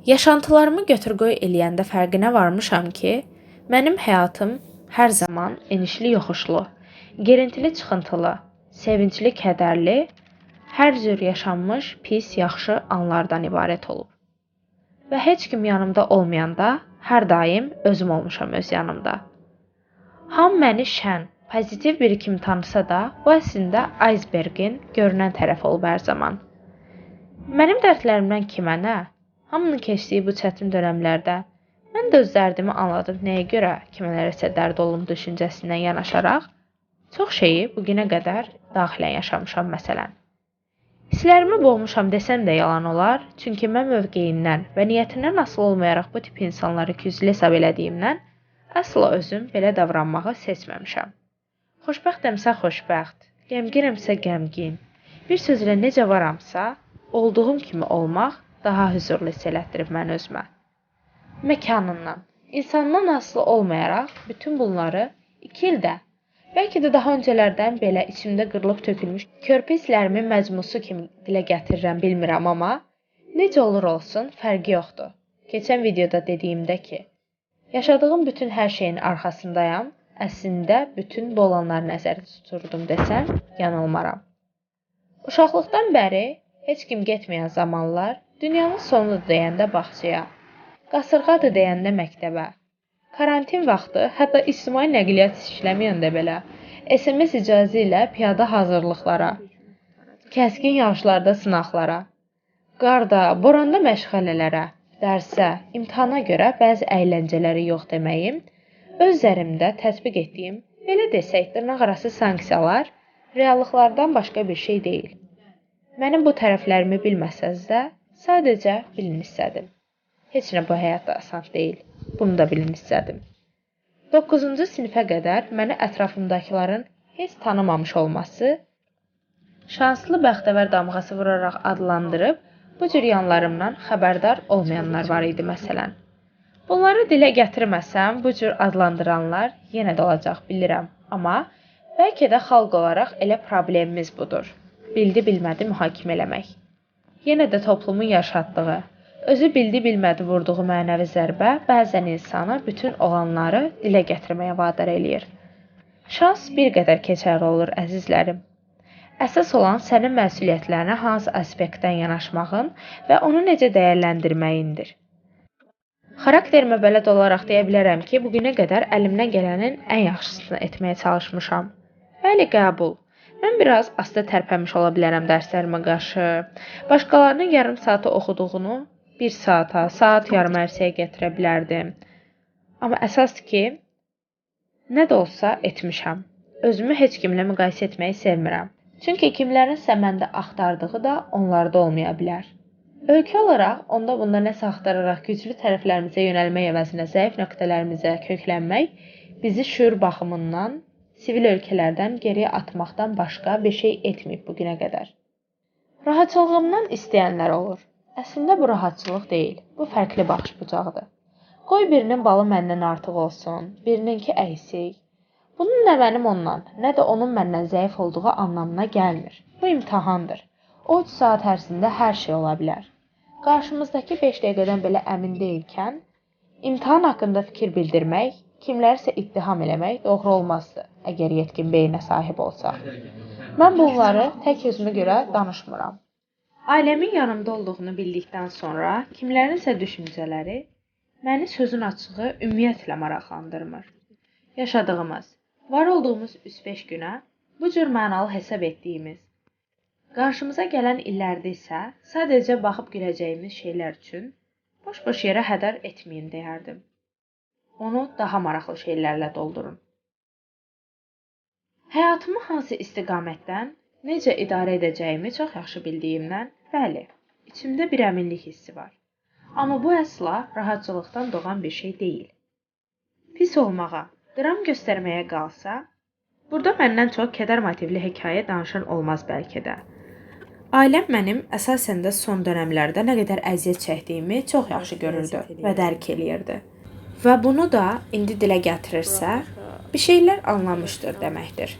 Yaşantılarımı götür-qoy eləyəndə fərqinə varmışam ki, mənim həyatım hər zaman enişli yoxuşlu, gerintili çıxıntılı, sevincli kədərli, hər cür yaşanmış pis yaxşı anlardan ibarət olub. Və heç kim yanımda olmayanda hər daim özüm olmuşam öz yanımda. Hamı məni şən, pozitiv biri kimi tanısa da, bu əslində icebergin görünən tərəfi olub hər zaman. Mənim dərdlərimdən kimə nə? Hamının keçdiyi bu çətin dönəmlərdə mən də öz dərdimi anladım nəyə görə kimələrəsə dərd olum düşüncəsindən yanaşaraq çox şeyi bugünə qədər daxilən yaşamışam məsələn. Hisslərimi boğmuşam desəm də yalan olar, çünki mən mövqeyindən və niyyətindən asılı olmayaraq bu tip insanları küzlü hesab elədiyimdən əsla özüm belə davranmağı seçməmişəm. Xoşbəxtəmsə xoşbəxt, qəmginəmsə qəmgin, bir sözlə necə varamsa, olduğum kimi olmaq daha huzurlu hiss elətdirib məni özümə. Məkanından, insandan asılı olmayaraq bütün bunları 2 ildə, bəlkə də daha öncələrdən belə içimdə qırılıb tökülmüş körpü hisslərimin məcmusu kimi dilə gətirirəm bilmirəm amma necə olur olsun fərqi yoxdur. Keçən videoda dediyimdə ki, yaşadığım bütün hər şeyin arxasındayam, əslində bütün bu olanları nəzərdə tuturdum desəm, yanılmaram. Uşaqlıqdan bəri heç kim getməyən zamanlar dünyanın sonudur deyəndə bağçaya, qasırğadır deyəndə məktəbə, karantin vaxtı hətta ictimai nəqliyyat işləməyəndə belə SMS icazə ilə piyada hazırlıqlara, kəskin yağışlarda sınaqlara, qarda, boranda məşğələlərə, dərsə, imtahana görə bəzi əyləncələri yox deməyim, öz üzərimdə tətbiq etdiyim, belə desək, dırnaqarası sanksiyalar reallıqlardan başqa bir şey deyil. Mənim bu tərəflərimi bilməsəz də, sadəcə bilin istədim. Heç nə bu həyatda asan deyil. Bunu da bilin istədim. 9-cu sinifə qədər məni ətrafımdakıların heç tanımamış olması, şanslı bəxtəvər damğası vuraraq adlandırıb, bu cür yanlarımdan xəbərdar olmayanlar var idi məsələn. Bunları dilə gətirməsəm, bu cür adlandıranlar yenə də olacaq bilirəm. Amma bəlkə də xalq olaraq elə problemimiz budur. Bildi-bilmədi mühakimə eləmək. Yenə də toplumun yaşatdığı, özü bildi-bilmədi vurduğu mənəvi zərbə bəzən insanı bütün olanları dilə gətirməyə vadar eləyir. Şans bir qədər keçərli olur, əzizlərim. Əsas olan sənin məsuliyyətlərinə hansı aspektdən yanaşmağın və onu necə dəyərləndirməyindir. Xarakterimə bələd olaraq deyə bilərəm ki, bugünə qədər əlimdən gələnin ən yaxşısını etməyə çalışmışam. Bəli, qəbul. Mən biraz asta tərpənmiş ola bilərəm dərslərimə qarşı. Başqalarının yarım saatı oxuduğunu 1 saata, saat yarım ərsəyə gətirə bilərdim. Amma əsas ki, nə də olsa etmişəm. Özümü heç kimlə müqayisə etməyi sevmirəm. Çünki kimlərinsə məndə axtardığı da onlarda olmaya bilər. Ölkə olaraq onda bunda nəsə axtararaq güclü tərəflərimizə yönəlmək əvəzinə zəif nöqtələrimizə köklənmək bizi şuur baxımından sivil ölkələrdən geriyə atmaqdan başqa bir şey etməyib bugünə qədər. Rahatçılığımdan istəyənlər olur. Əslində bu rahatçılıq deyil, bu fərqli baxış bucağıdır. Qoy birinin balı məndən artıq olsun, birininki əksik. Bunun nə mənim ondan, nə də onun məndən zəif olduğu anlamına gəlmir. Bu imtahandır. O 3 saat ərzində hər şey ola bilər. Qarşımızdakı 5 dəqiqədən belə əmin deyilkən, imtahan haqqında fikir bildirmək, kimlərsə ittiham eləmək doğru olmazdı, əgər yetkin beyinə sahib olsaq. Mən bunları tək özümə görə danışmıram. Ailəmin yanımda olduğunu bildikdən sonra kimlərinsə düşüncələri məni sözün açığı ümumiyyətlə maraqlandırmır. Yaşadığımız, var olduğumuz 3-5 günə bu cür mənalı hesab etdiyimiz, qarşımıza gələn illərdə isə sadəcə baxıb güləcəyimiz şeylər üçün boş-boş yerə hədər etməyin deyərdim. Onu daha maraqlı şeylərlə doldurun. Həyatımı hansı istiqamətdən, necə idarə edəcəyimi çox yaxşı bildiyimdən, bəli, içimdə bir əminlik hissi var. Amma bu əsla rahatçılıqdan doğan bir şey deyil. Pis olmağa, dram göstərməyə qalsa, burada məndən çox kədər motivli hekayə danışan olmaz bəlkə də. Ailəm mənim əsasən də son dönəmlərdə nə qədər əziyyət çəkdiyimi çox yaxşı görürdü və dərk eləyirdi. Və bunu da indi dilə gətirirsə, bir şeylər anlamışdır deməkdir.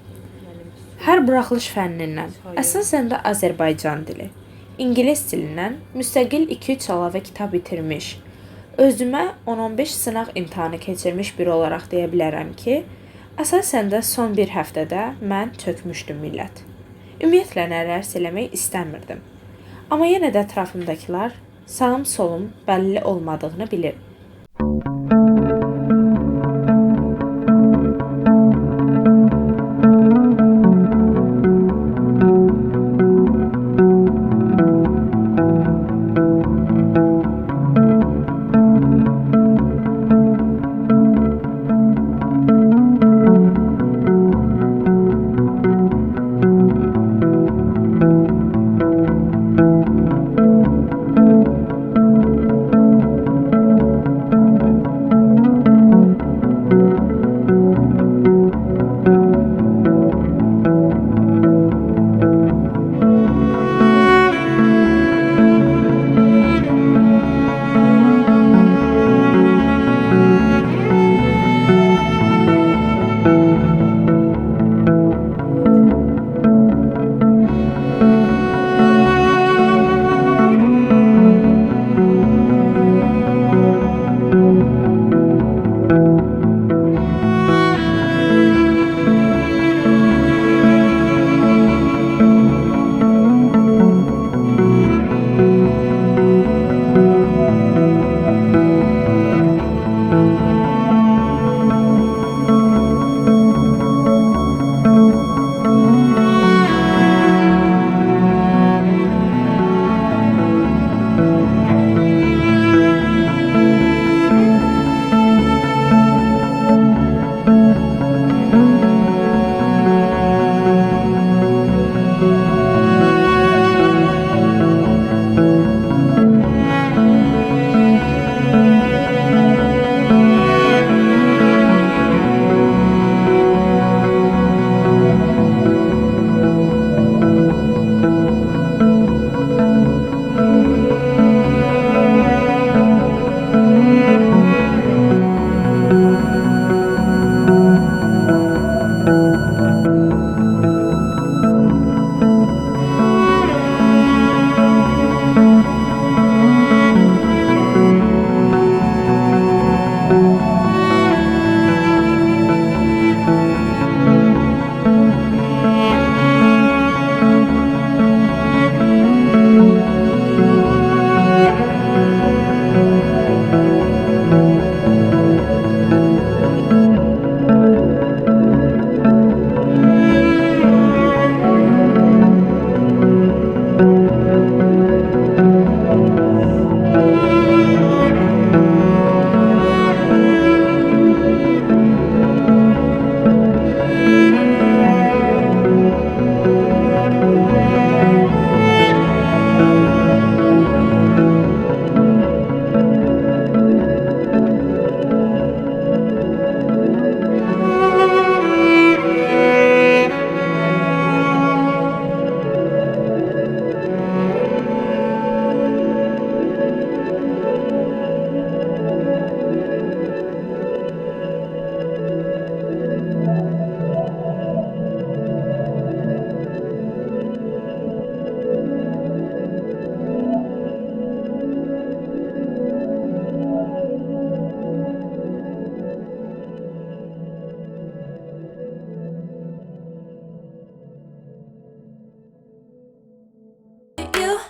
Hər buraxılış fənnindən, əsasən də Azərbaycan dili. İngilis dilindən müstəqil 2-3 əlavə kitab bitirmiş, özümə 10-15 sınaq imtahanı keçirmiş biri olaraq deyə bilərəm ki, əsasən də son bir həftədə mən çökmüşdüm millət. Ümumiyyətlə nələrsə eləmək istəmirdim. Amma yenə də ətrafımdakılar sağım solum bəlli olmadığını bilir.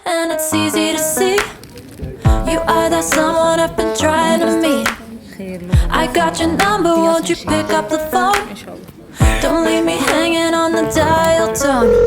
And it's easy to see you are that someone I've been trying to meet. I got your number, won't you pick up the phone? Don't leave me hanging on the dial tone.